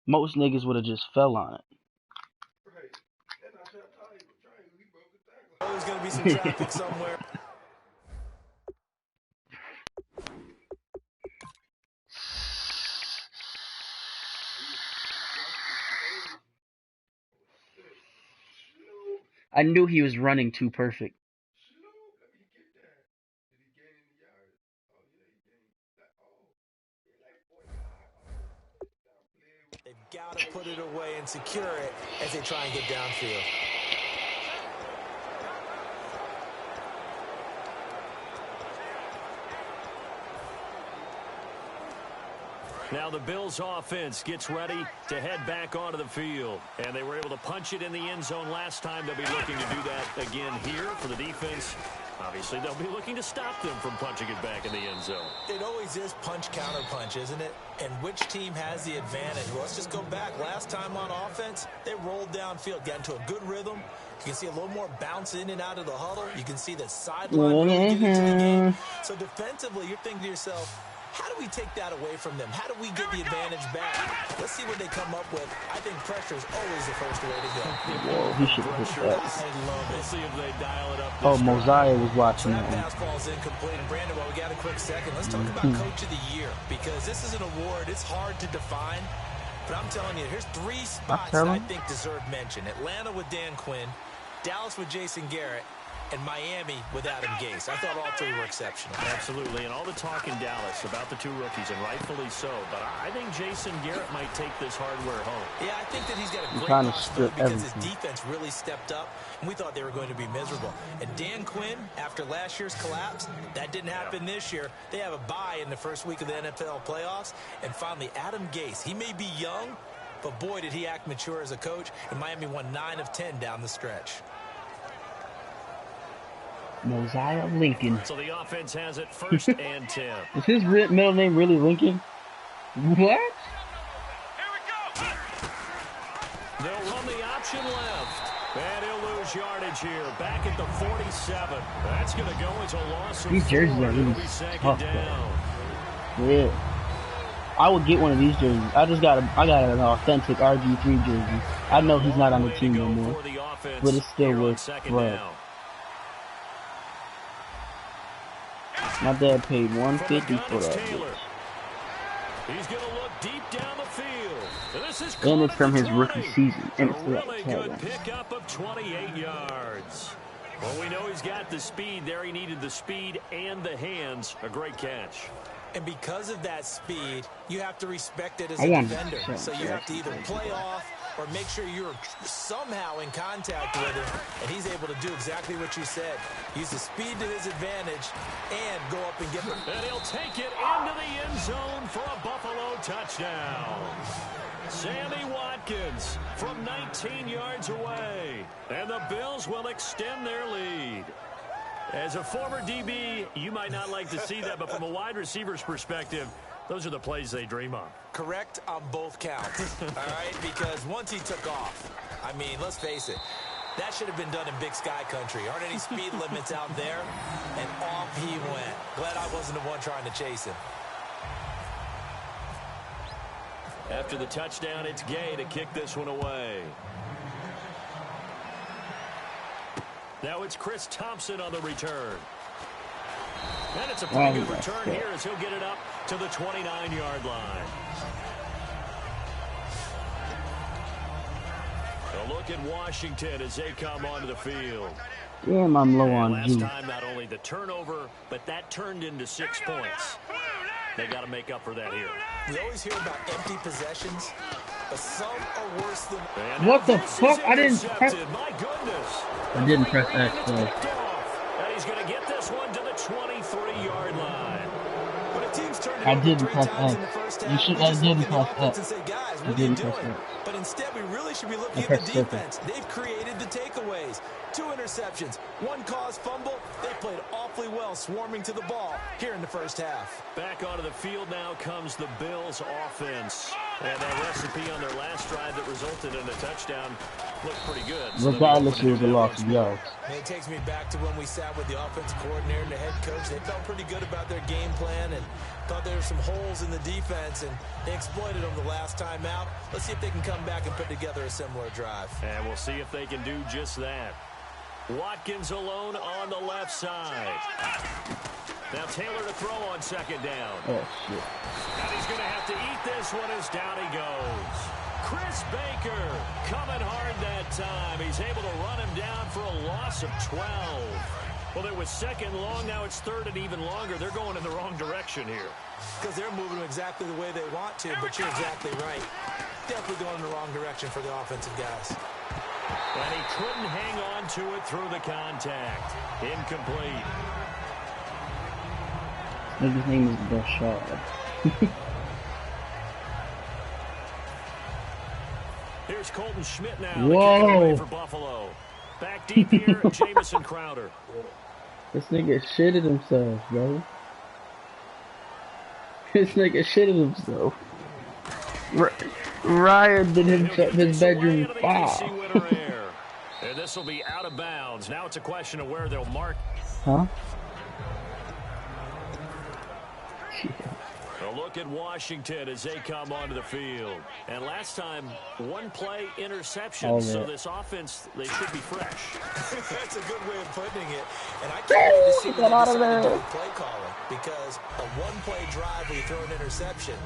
Most niggas would have just fell on There's going to be some traffic somewhere. I knew he was running too perfect. They've got to put it away and secure it as they try and get downfield. Now the Bills offense gets ready to head back onto the field. And they were able to punch it in the end zone last time. They'll be looking to do that again here for the defense. Obviously, they'll be looking to stop them from punching it back in the end zone. It always is punch-counter-punch, isn't it? And which team has the advantage? Well, let's just go back. Last time on offense, they rolled downfield, got into a good rhythm. You can see a little more bounce in and out of the huddle. You can see the sideline really get into the game. So defensively, you're thinking to yourself, how do we take that away from them? How do we get the advantage back? Let's see what they come up with. I think pressure is always the first way to go. Whoa, he should have hit that. I love it. We'll see if they dial it up. Oh, Mosiah was watching that that. Fastball's incomplete. And Brandon, while we got a quick second, let's talk about Coach of the Year, because this is an award. It's hard to define, but I'm telling you, here's 3 spots that I think deserve mention. Atlanta with Dan Quinn, Dallas with Jason Garrett, and Miami with Adam Gase. I thought all 3 were exceptional. Absolutely, and all the talk in Dallas about the 2 rookies, and rightfully so. But I think Jason Garrett might take this hardware home. Yeah, I think that he's got a great split because his defense really stepped up, and we thought they were going to be miserable. And Dan Quinn, after last year's collapse, that didn't happen this year. They have a bye in the first week of the NFL playoffs. And finally, Adam Gase. He may be young, but boy, did he act mature as a coach. And Miami won 9 of 10 down the stretch. Mosiah Lincoln. So the offense has it 1st and 10. Is his middle name really Lincoln? What? Here we go. They'll run the option left. And he'll lose yardage here. Back at the 47. That's going to go as a loss of 4. These jerseys are really tough, though. Yeah. I would get one of these jerseys. I got an authentic RG3 jersey. I know he's not on the team no more, but it's still worth bread. My dad paid $150 for that. He's going to look deep down the field. And it's from his rookie season. And it's really good pickup of 28 yards. Well, we know he's got the speed there. He needed the speed and the hands. A great catch. And because of that speed, you have to respect it as a defender. So you have to either play off or make sure you're somehow in contact with him. And he's able to do exactly what you said. Use the speed to his advantage and go up and get him. And he'll take it into the end zone for a Buffalo touchdown. Sammy Watkins from 19 yards away. And the Bills will extend their lead. As a former DB, you might not like to see that, but from a wide receiver's perspective, those are the plays they dream of. Correct on both counts, all right? Because once he took off, I mean, let's face it, that should have been done in Big Sky country. Aren't any speed limits out there? And off he went. Glad I wasn't the one trying to chase him. After the touchdown, it's Gay to kick this one away. Now it's Chris Thompson on the return. And it's a pretty good return here as he'll get it up to the 29-yard line. A look at Washington as they come onto the field. Damn, I'm low on last time, not only the turnover, but that turned into 6 points. They got to make up for that here. We always hear about empty possessions, but some are worse than... What the fuck? I didn't press... My goodness. I didn't press X, though. And he's going to get this one to the 23-yard line. But a team's turned I didn't press X. You should have didn't press X. I didn't press X. But instead, we really should be looking at the defense. They've created the takeaways. 2 interceptions, 1 caused fumble. They played awfully well swarming to the ball here in the first half. Back onto the field now comes the Bills offense. And that recipe on their last drive that resulted in a touchdown looked pretty good. Regardless, it was a loss of yards. It takes me back to when we sat with the offensive coordinator and the head coach. They felt pretty good about their game plan and thought there were some holes in the defense, and they exploited them the last time out. Let's see if they can come back and put together a similar drive. And we'll see if they can do just that. Watkins alone on the left side. Now Taylor to throw on second down. Oh, shit. And he's going to have to eat this one as down he goes. Chris Baker coming hard that time. He's able to run him down for a loss of 12. Well, it was second long. Now it's third and even longer. They're going in the wrong direction here. Because they're moving exactly the way they want to, but you're exactly right. Definitely going in the wrong direction for the offensive guys. And he couldn't hang on to it through the contact. Incomplete. I think his name is Brashad. Here's Colton Schmidt now. Whoa! For Buffalo. Back deep here, Jamison Crowder. This nigga shitted himself, bro. This nigga shitted himself. Ryan did his bedroom foul. And this will be out of bounds. Now it's a question of where they'll mark. Huh? A look at Washington as they come onto the field. And last time, one play interception. So this offense, they should be fresh. That's a good way of putting it. And I can't wait to see what they decide to do with play calling. Because a one-play drive where you throw an interception,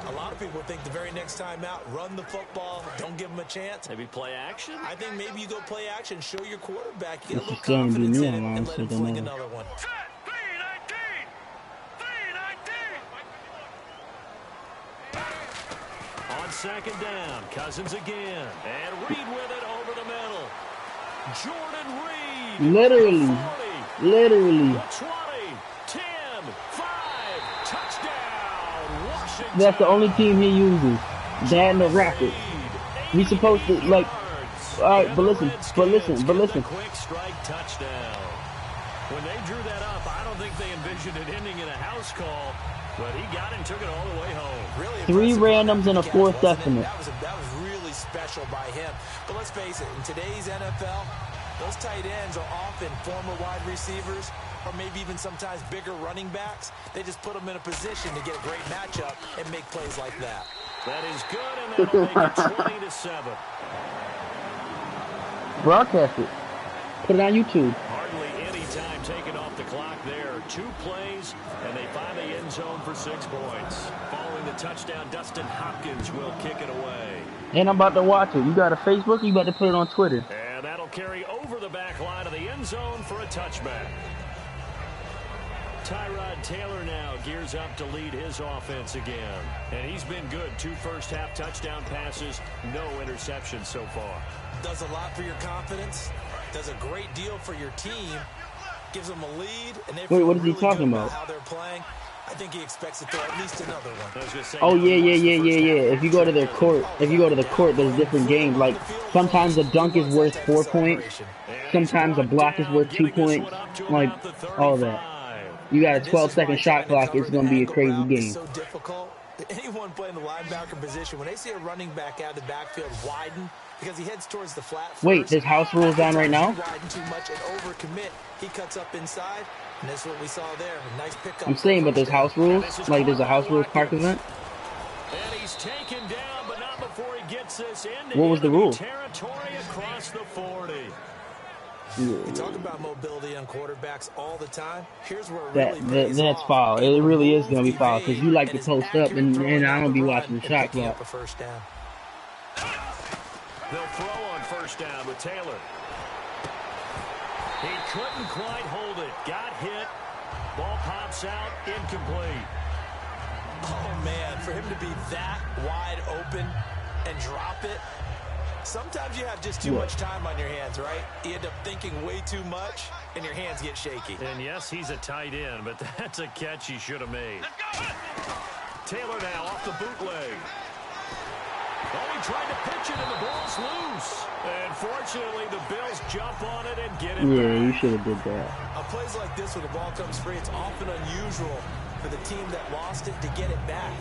a lot of people think the very next time out, run the football, don't give them a chance. Maybe play action? I think maybe you go play action, show your quarterback, get a little confidence in him, and let him fling another one. On second down, Cousins again. And Reed with it over the middle. Jordan Reed. Literally. 20, 10, 5, touchdown, Washington. That's the only team he uses. That and the Rockets. We supposed to, like, alright, but listen. Quick strike touchdown. When they drew that up, I don't think they envisioned it ending in a house call. But he got it and took it all the way home. Really 3 randoms and a 4th definite. That was really special by him. But let's face it, in today's NFL, those tight ends are often former wide receivers or maybe even sometimes bigger running backs. They just put them in a position to get a great matchup and make plays like that. That is good, and that'll make it 20-7. Broadcast it. Put it on YouTube. Hardly any time taken off the clock there. 2 plays, and they find the end zone for 6 points. Following the touchdown, Dustin Hopkins will kick it away. And I'm about to watch it. You got a Facebook? You about to put it on Twitter. And that'll carry over the back line of the end zone for a touchback. Tyrod Taylor now gears up to lead his offense again. And he's been good. 2 first-half touchdown passes, no interceptions so far. Does a lot for your confidence. Does a great deal for your team. Gives them a lead, and they what is he really talking about? How they're playing. I think he expects to throw at least another one. Oh yeah. If you go to their court, there's different games. Like sometimes a dunk is worth 4 points, sometimes a block is worth 2 points. Like all that. You got a 12-second shot clock. It's gonna be a crazy game. So difficult. Anyone playing the linebacker position, when they see a running back out of the backfield widen because he heads towards the flat. Wait, there's house rules on right now? Widen too much and overcommit. He cuts up inside, and that's what we saw there. A nice pickup. I'm saying, but there's house rules. Like there's a house rules park event. And he's taken down, but not before he gets this into what was the rule? Territory across the 40. You talk about mobility on quarterbacks all the time. Here's where it that's foul. It really is going to be foul because you like to post up, and I don't be watching the shot clock. They'll throw on first down with Taylor. He couldn't quite hold it. Got hit. Ball pops out. Incomplete. Oh, man, for him to be that wide open and drop it. Sometimes you have just too much time on your hands, right? You end up thinking way too much, and your hands get shaky. And yes, he's a tight end, but that's a catch he should have made. Taylor now off the bootleg. Oh, he tried to pitch it, and the ball's loose. And fortunately, the Bills jump on it and get it back. You should have did that. On plays like this where the ball comes free, it's often unusual for the team that lost it to get it back.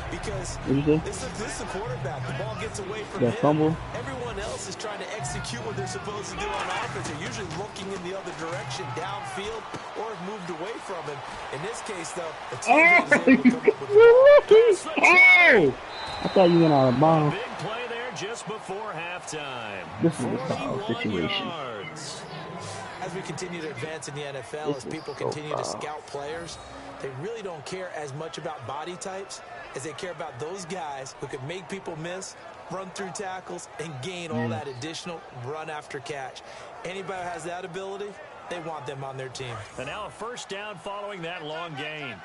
Because this is a quarterback. The ball gets away from him. Fumble. Everyone else is trying to execute what they're supposed to do on offense. They're usually looking in the other direction, downfield, or have moved away from him. In this case, though, the team is able to come up with the ball. I thought you went out of bounds. Big play there just before halftime. This is a foul situation. Yards. As we continue to advance in the NFL, as people continue to scout players, they really don't care as much about body types as they care about those guys who can make people miss, run through tackles, and gain all that additional run after catch. Anybody who has that ability, they want them on their team. And now a first down following that long gain.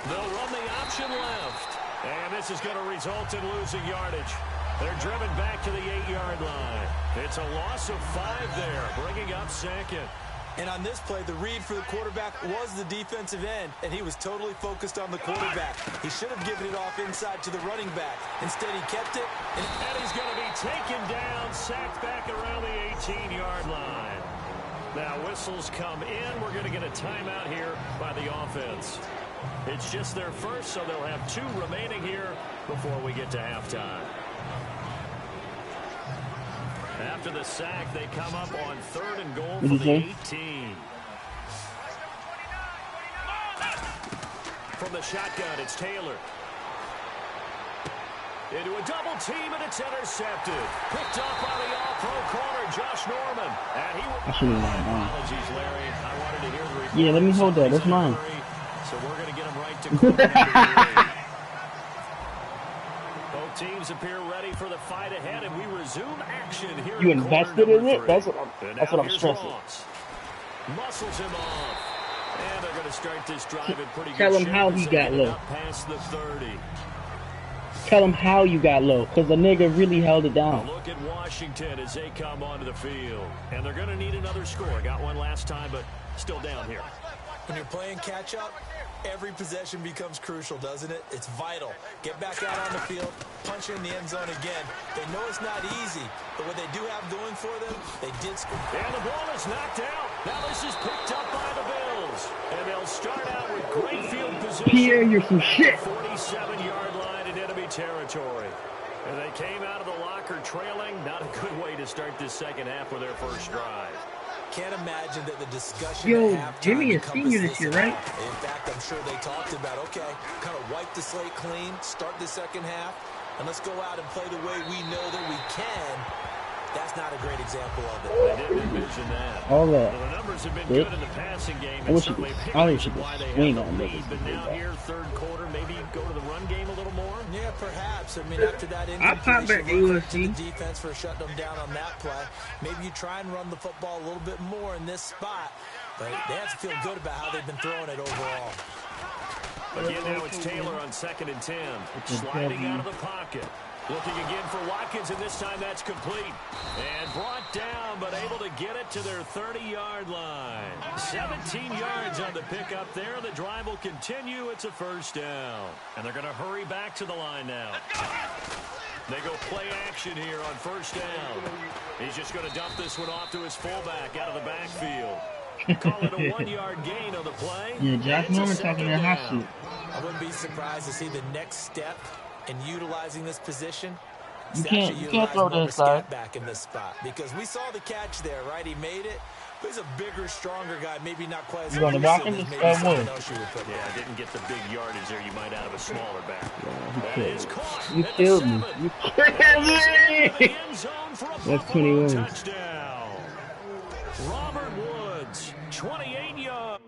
They'll run the option left. And this is going to result in losing yardage. They're driven back to the 8-yard line. It's a loss of 5 there, bringing up second. And on this play, the read for the quarterback was the defensive end, and he was totally focused on the quarterback. He should have given it off inside to the running back. Instead, he kept it. And he's going to be taken down, sacked back around the 18-yard line. Now, whistles come in. We're going to get a timeout here by the offense. It's just their first, so they'll have 2 remaining here before we get to halftime. After the sack, they come up on 3rd and goal for the 18. From the shotgun, it's Taylor. Into a double team, and it's intercepted. Picked up by the all-pro corner, Josh Norman. And he will... Apologies, Larry. I wanted to hear the report. Yeah, let me hold that. That's mine. So we're going to get him right to quarterback. Both teams appear ready for the fight ahead, and we resume action here. You invested in it? That's what I'm stressing. Muscles him off. And they're going to start this drive in pretty good shape. Tell him how he got low. Past the 30. Tell him how you got low, because the nigga really held it down. Look at Washington as they come onto the field. And they're going to need another score. Got one last time, but still down here. When you're playing catch-up, every possession becomes crucial, doesn't it? It's vital. Get back out on the field, punch in the end zone again. They know it's not easy, but what they do have going for them, they did score. And the ball is knocked out. Now this is picked up by the Bills. And they'll start out with great field position. Pierre, you're some shit. 47-yard line in enemy territory. And they came out of the locker trailing. Not a good way to start this second half with their first drive. Can't imagine that the discussion Yo, at halftime Jimmy is senior this year, right? In fact, I'm sure they talked about, okay, kind of wipe the slate clean, start the second half, and let's go out and play the way we know that we can. That's not a great example of it. They didn't envision that. All that. Well, the numbers have been good in the passing game. I wish you could why they swing have on the niggas. lead. But now here, third quarter, maybe go to the run game a little more. Yeah, perhaps. I mean, after that I pop back to the defense for shutting them down on that play. Maybe you try and run the football a little bit more in this spot. But they have to feel good about how they've been throwing it overall. Again, now it's Taylor on 2nd and 10. Sliding out of the pocket. Looking again for Watkins, and this time that's complete. And brought down, but able to get it to their 30-yard line. 17 yards on the pickup there. The drive will continue. It's a first down. And they're going to hurry back to the line now. They go play action here on first down. He's just going to dump this one off to his fullback out of the backfield. Call it a 1-yard gain on the play. Yeah, Jack Norman talking that hot shit. I wouldn't be surprised to see the next step in utilizing this position. You can't throw that side back in this spot, because we saw the catch there, right? He made it. But he's a bigger, stronger guy, maybe not quite as elusive as maybe someone else you would put. Yeah, didn't get the big yardage there. You might out of a smaller back. Yeah, you killed me. You killed me. That's 21. Touchdown. Robert Woods, 28 yards.